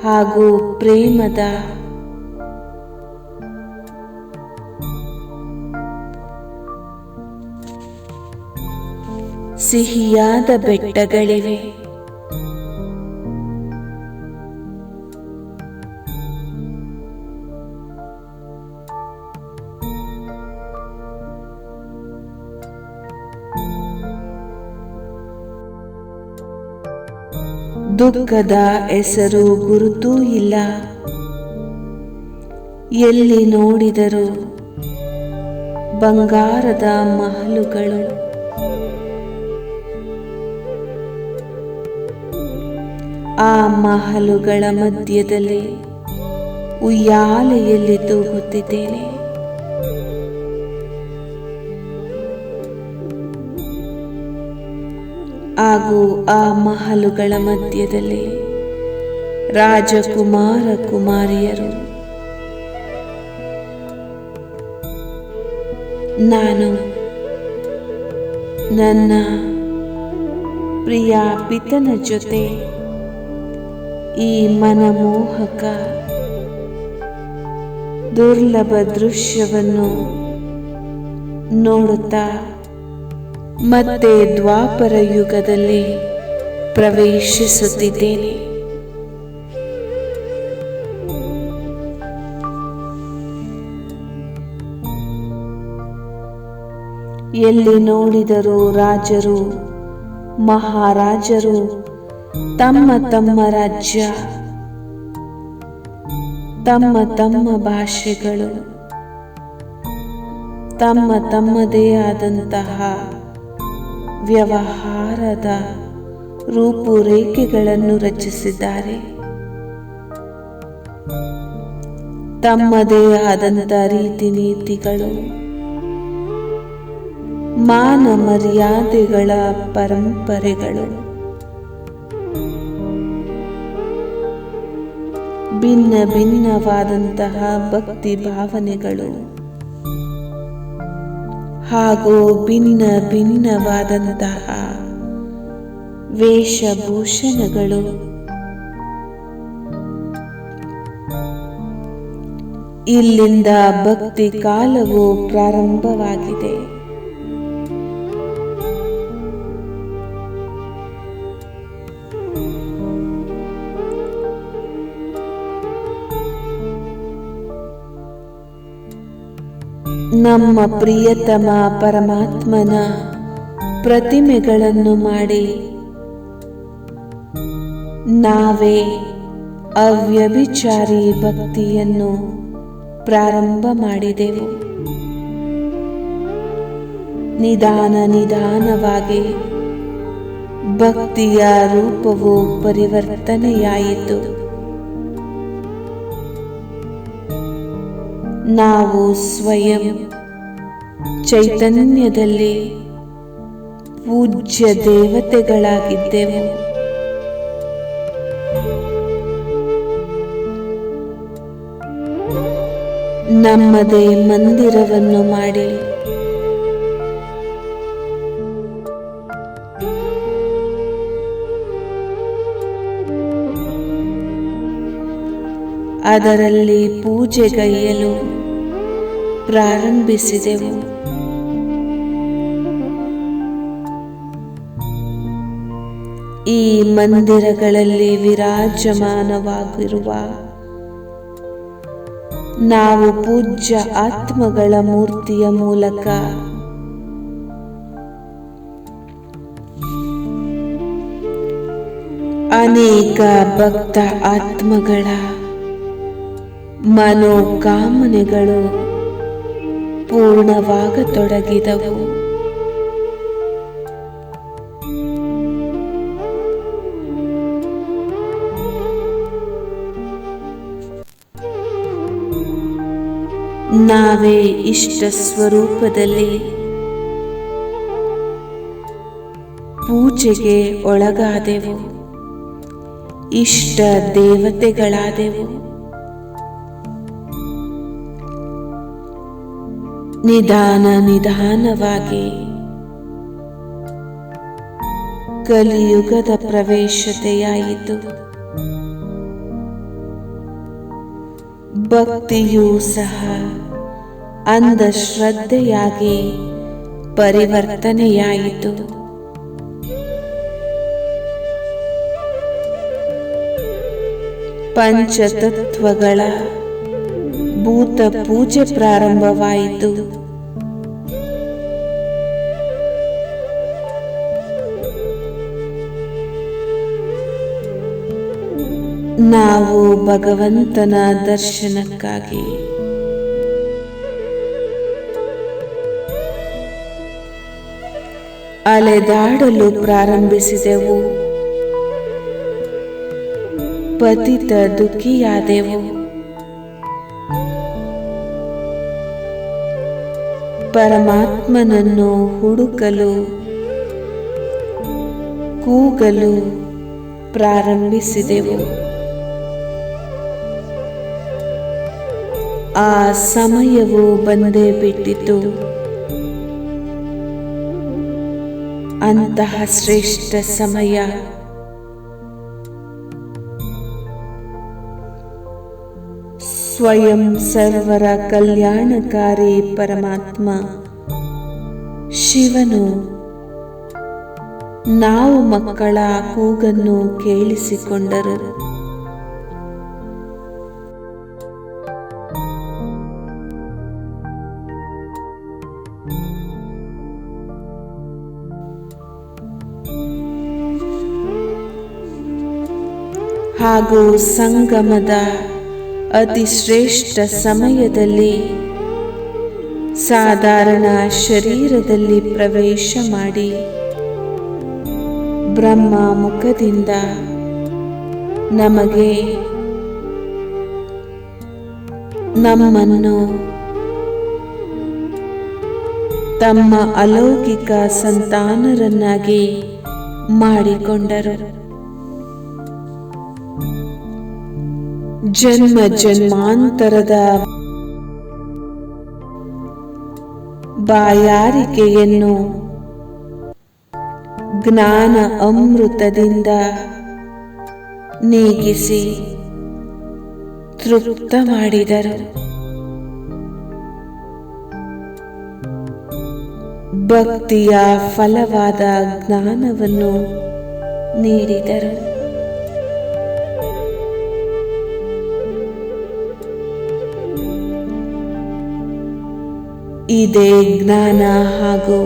ಹಾಗೂ ಪ್ರೇಮದ ಸಿಹಿಯಾದ ಬೆಟ್ಟಗಳಿವೆ. ದುಃಖದ ಹೆಸರು ಗುರುತೂ ಇಲ್ಲ. ಎಲ್ಲಿ ನೋಡಿದರೂ ಬಂಗಾರದ ಮಹಲುಗಳು. ಆ ಮಹಲುಗಳ ಮಧ್ಯದಲ್ಲಿ ಉಯ್ಯಾಲೆಯಲ್ಲಿ ತೂಗುತ್ತಿದ್ದೇನೆ. ಹಾಗೂ ಆ ಮಹಲುಗಳ ಮಧ್ಯದಲ್ಲಿ ರಾಜಕುಮಾರ ಕುಮಾರಿಯರು. ನಾನು ನನ್ನ ಪ್ರಿಯ ಪಿತನ ಜೊತೆ ಈ ಮನಮೋಹಕ ದುರ್ಲಭ ದೃಶ್ಯವನ್ನು ನೋಡುತ್ತಾ ಮತ್ತೆ ದ್ವಾಪರ ಯುಗದಲ್ಲಿ ಪ್ರವೇಶಿಸುತ್ತಿದ್ದೇನೆ. ಎಲ್ಲಿ ನೋಡಿದರೂ ರಾಜರು, ಮಹಾರಾಜರು ತಮ್ಮ ತಮ್ಮ ರಾಜ್ಯ, ತಮ್ಮ ತಮ್ಮ ಭಾಷೆಗಳು, ತಮ್ಮ ತಮ್ಮದೇ ಆದಂತಹ ವ್ಯವಹಾರದ ರೂಪುರೇಖೆಗಳನ್ನು ರಚಿಸಿದ್ದಾರೆ. ತಮ್ಮದೇ ಆದಂಥ ರೀತಿ ನೀತಿಗಳು, ಮಾನ ಮರ್ಯಾದೆಗಳ ಪರಂಪರೆಗಳು, ಭಿನ್ನ ಭಿನ್ನವಾದಂತಹ ಭಕ್ತಿ ಭಾವನೆಗಳು ಹಾಗೂ ಭಿನ್ನ ಭಿನ್ನವಾದಂತಹ ವೇಷಭೂಷಣಗಳು ಇಲ್ಲಿಂದ ಭಕ್ತಿ ಕಾಲವು ಪ್ರಾರಂಭವಾಗಿದೆ. ನಮ್ಮ ಪ್ರಿಯತಮ ಪರಮಾತ್ಮನ ಪ್ರತಿಮೆಗಳನ್ನು ಮಾಡಿ ನಾವೇ ಅವ್ಯಭಿಚಾರಿ ಭಕ್ತಿಯನ್ನು ಪ್ರಾರಂಭ ಮಾಡಿದೆವು. ನಿಧಾನ ನಿಧಾನವಾಗಿ ಭಕ್ತಿಯ ರೂಪವು ಪರಿವರ್ತನೆಯಾಯಿತು. ನಾವು ಸ್ವಯಂ ಚೈತನ್ಯದಲ್ಲಿ ಪೂಜ್ಯ ದೇವತೆಗಳಾಗಿದ್ದೆವು. ನಮ್ಮದೇ ಮಂದಿರವನ್ನು ಮಾಡಿ ಅದರಲ್ಲಿ ಪೂಜೆಗೈಯಲು ಪ್ರಾರಂಭಿಸಿದೆವು. ಈ ಮಂದಿರಗಳಲ್ಲಿ ವಿರಾಜಮಾನವಾಗಿರುವ ನಾವು ಪೂಜ್ಯ ಆತ್ಮಗಳ ಮೂರ್ತಿಯ ಮೂಲಕ ಅನೇಕ ಭಕ್ತ ಆತ್ಮಗಳ ಮನೋಕಾಮನೆಗಳು ಪೂರ್ಣವಾಗತೊಡಗಿದವು. ನಾವೇ ಇಷ್ಟ ಸ್ವರೂಪದಲ್ಲಿ ಪೂಜೆಗೆ ಒಳಗಾದೆವು, ಇಷ್ಟ ದೇವತೆಗಳಾದೆವು. ನಿಧಾನ ನಿಧಾನವಾಗಿ ಕಲಿಯುಗದ ಪ್ರವೇಶತೆಯಾಯಿತು. ಭಕ್ತಿಯೂ ಸಹ ಅಂಧಶ್ರದ್ಧೆಯಾಗಿ ಪರಿವರ್ತನೆಯಾಯಿತು. ಪಂಚತತ್ವಗಳ ಭೂತ ಪೂಜೆ ಪ್ರಾರಂಭವಾಯಿತು. ನಾವು ಭಗವಂತನ ದರ್ಶನಕ್ಕಾಗಿ ಅಲೆದಾಡಲು ಪ್ರಾರಂಭಿಸಿದೆವು. ಪತಿತ ದುಃಖಿಯಾದೆವು. ಪರಮಾತ್ಮನನ್ನು ಹುಡುಕಲು ಕೂಗಲು ಪ್ರಾರಂಭಿಸಿದೆವು. ಆ ಸಮಯವು ಬಂದೇ ಬಿಟ್ಟಿತು. ಅಂತಹ ಶ್ರೇಷ್ಠ ಸಮಯ ಸ್ವಯಂ ಸರ್ವರ ಕಲ್ಯಾಣಕಾರಿ ಪರಮಾತ್ಮ ಶಿವನು ನಾವು ಮಕ್ಕಳ ಕೂಗನ್ನು ಕೇಳಿಸಿಕೊಂಡರು. ಹಾಗೂ ಸಂಗಮದ ಅತಿ ಶ್ರೇಷ್ಠ ಸಮಯದಲ್ಲಿ ಸಾಧಾರಣ ಶರೀರದಲ್ಲಿ ಪ್ರವೇಶ ಮಾಡಿ ಬ್ರಹ್ಮ ಮುಖದಿಂದ ನಮಗೆ ನಮ್ಮನ್ನು ತಮ್ಮ ಅಲೌಕಿಕ ಸಂತಾನರನ್ನಾಗಿ ಮಾಡಿಕೊಂಡರು. ಜನ್ಮ ಜನ್ಮಾಂತರದ ಬಾಯಾರಿಕೆಯನ್ನು ಜ್ಞಾನ ಅಮೃತದಿಂದ ನೀಗಿಸಿ ತೃಪ್ತ ಮಾಡಿದರು. ಭಕ್ತಿಯ ಫಲವಾದ ಜ್ಞಾನವನ್ನು ನೀಡಿದರು. ಇದೇ ಜ್ಞಾನ ಹಾಗೂ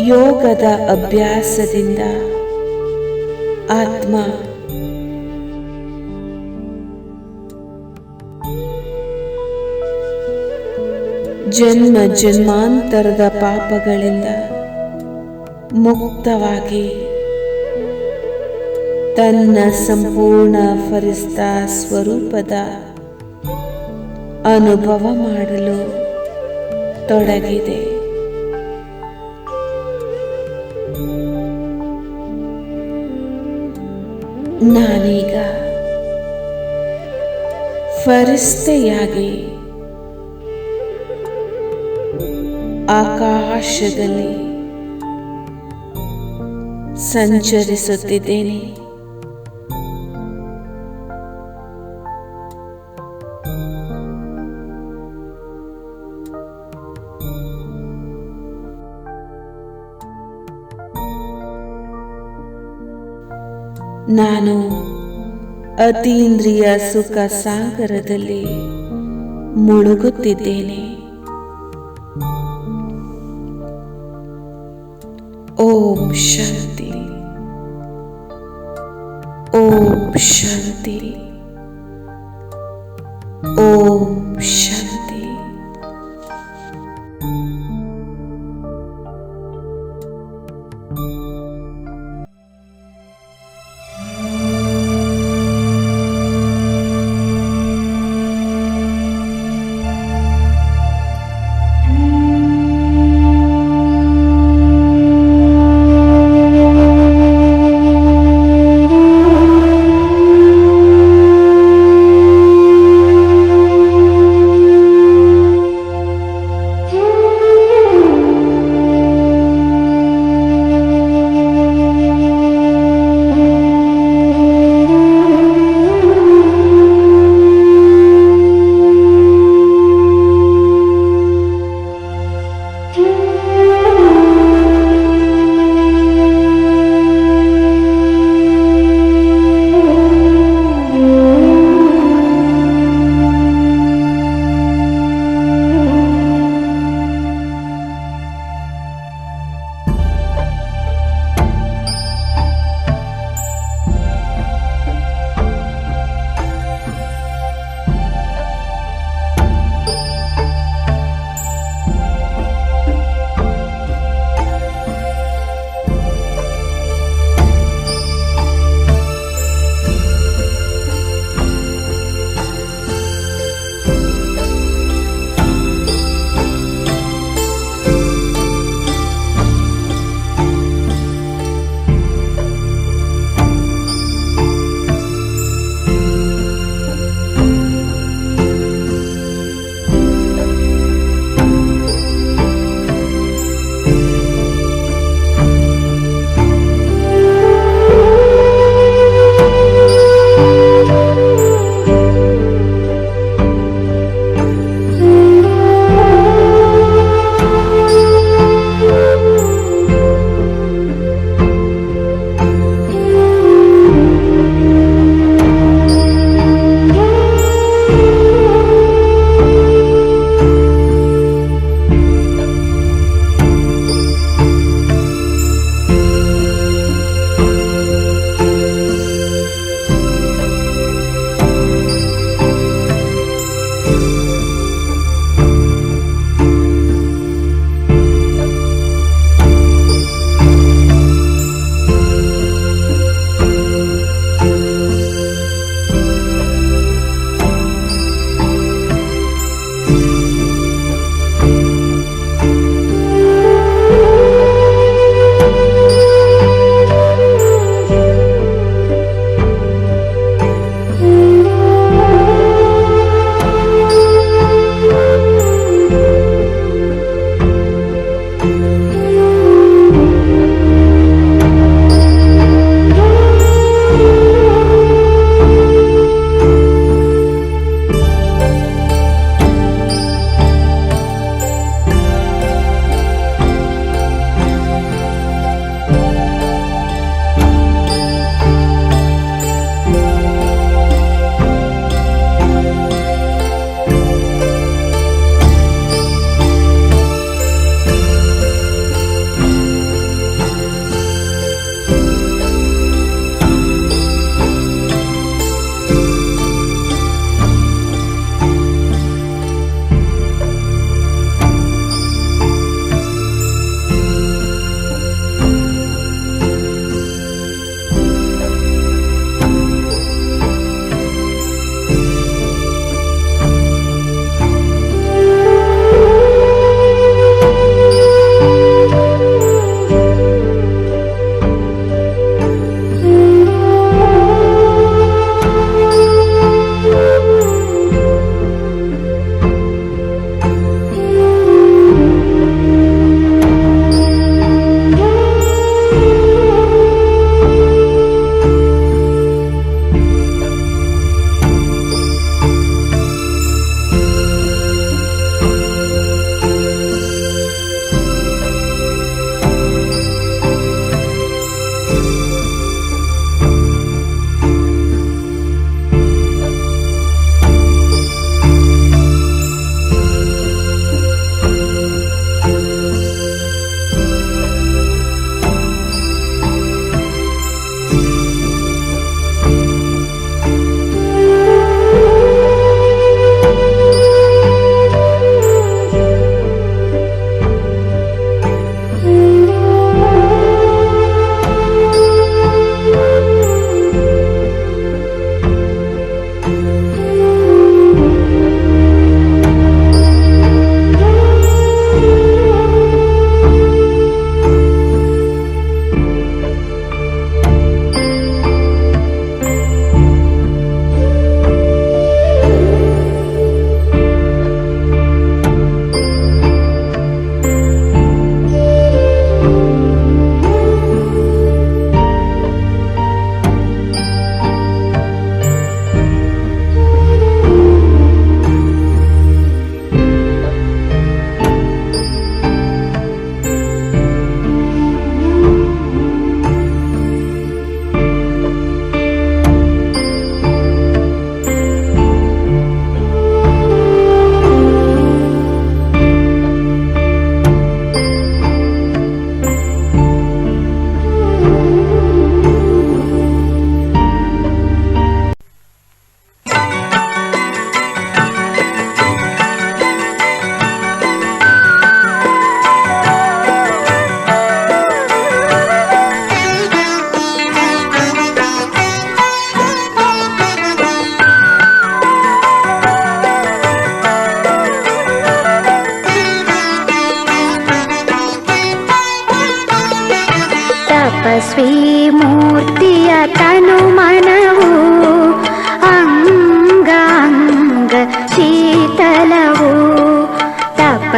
ಯೋಗದ ಅಭ್ಯಾಸದಿಂದ ಆತ್ಮ ಜನ್ಮ ಜನ್ಮಾಂತರದ ಪಾಪಗಳಿಂದ ಮುಕ್ತವಾಗಿ ತನ್ನ ಸಂಪೂರ್ಣ ಫರಿಸ್ತಾ ಸ್ವರೂಪದ ಅನುಭವ ಮಾಡಲು ತೊಡಗಿದೆ. ನಾನೀಗ ಫರಿಸ್ತೆಯಾಗಿ ಆಕಾಶದಲ್ಲಿ ಸಂಚರಿಸುತ್ತಿದ್ದೇನೆ. ನಾನು ಅತೀಂದ್ರಿಯ ಸುಖ ಸಾಗರದಲ್ಲಿ ಮುಳುಗುತ್ತಿದ್ದೇನೆ. ಓಂ ಶಾಂತಿ, ಓಂ ಶಾಂತಿ, ಓಂ ಶಾಂತಿ.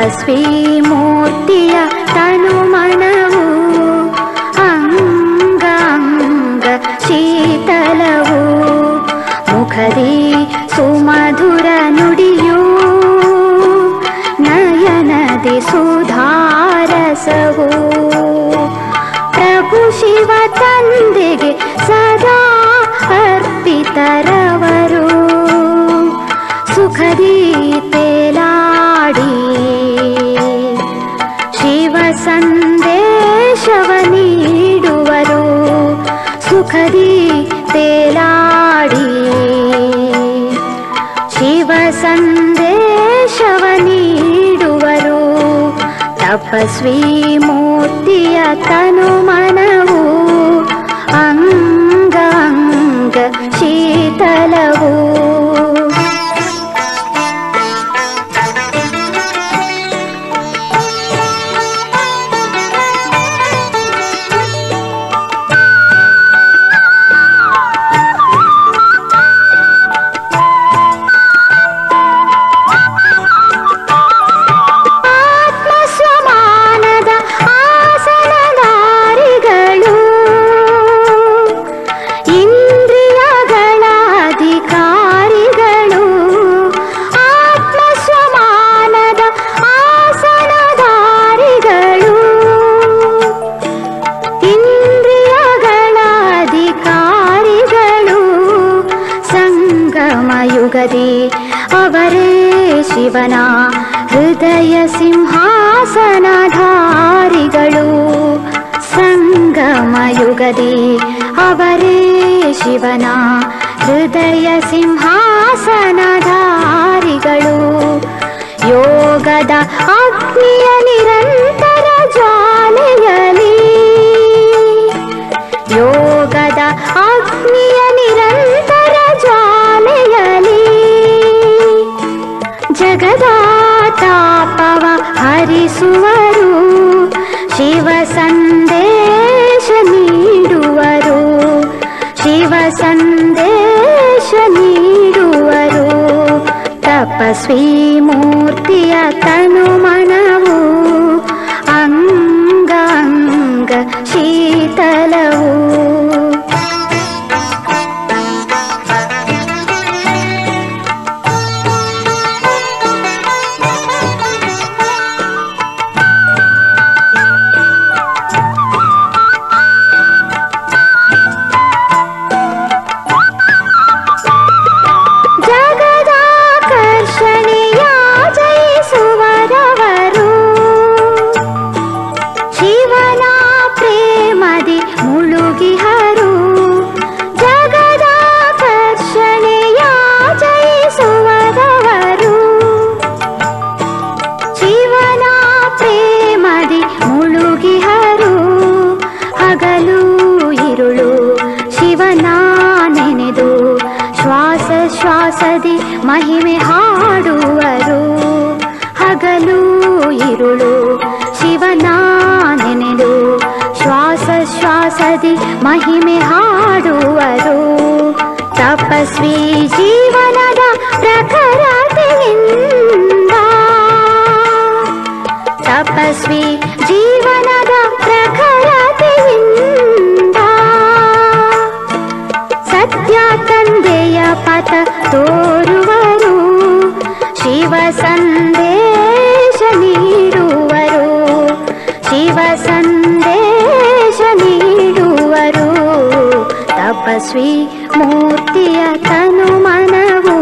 ತಪಸ್ವಿ ಮೂರ್ತಿಯ ತನುಮನವು ಅಂಗಾಂಗ ಶೀತಲವು ಮುಖದಿ ಸುಮಧುರ ನುಡಿಯು ನಯನದಿ ಸುಧಾರಸವು ಪ್ರಭು ಶಿವ ತಂದೆಗೆ ಸದಾ ಅರ್ಪಿತರವರು ಸುಖದಿ ತೇಲಾಡಿ ಶಿವ ಸಂದೇಶವ ನೀಡುವರು ಸುಖದಿ ತೇಲಾಡಿ ಶಿವ ಸಂದೇಶವ ನೀಡುವರು ತಪಸ್ವಿ ಮೂರ್ತಿಯ ತನುಮನವು ಅಂಗಾಂಗ ಶೀತಲವು ಯುಗದಿ ಅವರೇ ಶಿವನ ಹೃದಯ ಸಿಂಹಾಸನಧಾರಿಗಳು ಸಂಗಮ ಯುಗದಿ ಅವರೇ ಶಿವನ ಹೃದಯ ಸಿಂಹಾಸನಧಾರಿಗಳು ಯೋಗದ ಅಗ್ನಿಯ ನಿರಂತರ ಜ್ವಾಲೆಯಲಿ ಯೋಗದ ಅಗ್ನಿಯ ನಿರಂತರ ಜ್ವಾಲೆಯಲಿ ಜಗದ ತಾಪವ ಹರಿಸುವರು ಶಿವ ಸಂದೇಶ ನೀಡುವರು ಶಿವ ಸಂದೇಶ ನೀಡುವರು ತಪಸ್ವಿ ಮೂರ್ತಿಯ ತನುಮನವು ಅಂಗಾಂಗ ಶೀತಲವು ಶ್ವಾಸದಿ ಮಹಿಮೆ ಹಾಡುವರು ಹಗಲು ಇರುಳು ಶಿವನ ನೆನೆದು ಶ್ವಾಸದಿ ಮಹಿಮೆ ಹಾಡುವರು ತಪಸ್ವಿ ಜೀವನದ ಪ್ರಖರತೆಯಿಂದ ತಪಸ್ವಿ ಜೀವನದ ಪ್ರಖರತೆಯಿಂದ ಸತ್ಯ ತಂದೆಯ ಪಥ ತೋರುವರು ಶಿವ ಸಂದೇಶ ನೀಡುವರು ಶಿವ ಸಂದೇಶ ನೀಡುವರು ತಪಸ್ವಿ ಮೂರ್ತಿಯ ತನುಮನವು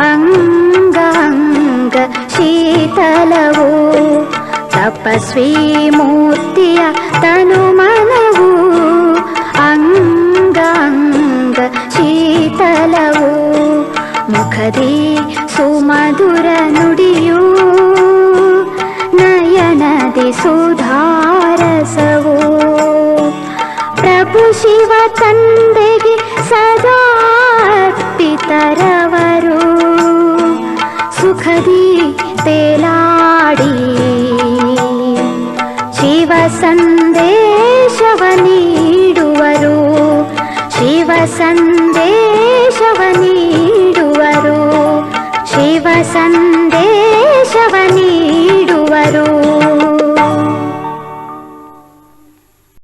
ಅಂಗಾಂಗ ಶೀತಲವು ತಪಸ್ವಿ ಮೂರ್ತಿಯ ತನುಮನವು ಅಂಗಾಂಗ ಶೀತಲವು ಮುಖದಿ ಸುಮಧುರ ನುಡಿಯು ನಯನದಿ ಸುಧಾರಸವು ಪ್ರಭು ಶಿವ ತಂದೆಗೆ ಸದಾ ಅರ್ಪಿತರವರು ಸುಖದಿ ತೇಲಾಡಿ ಶಿವ ಸಂದೇಶವ ನೀಡುವರು ಶಿವ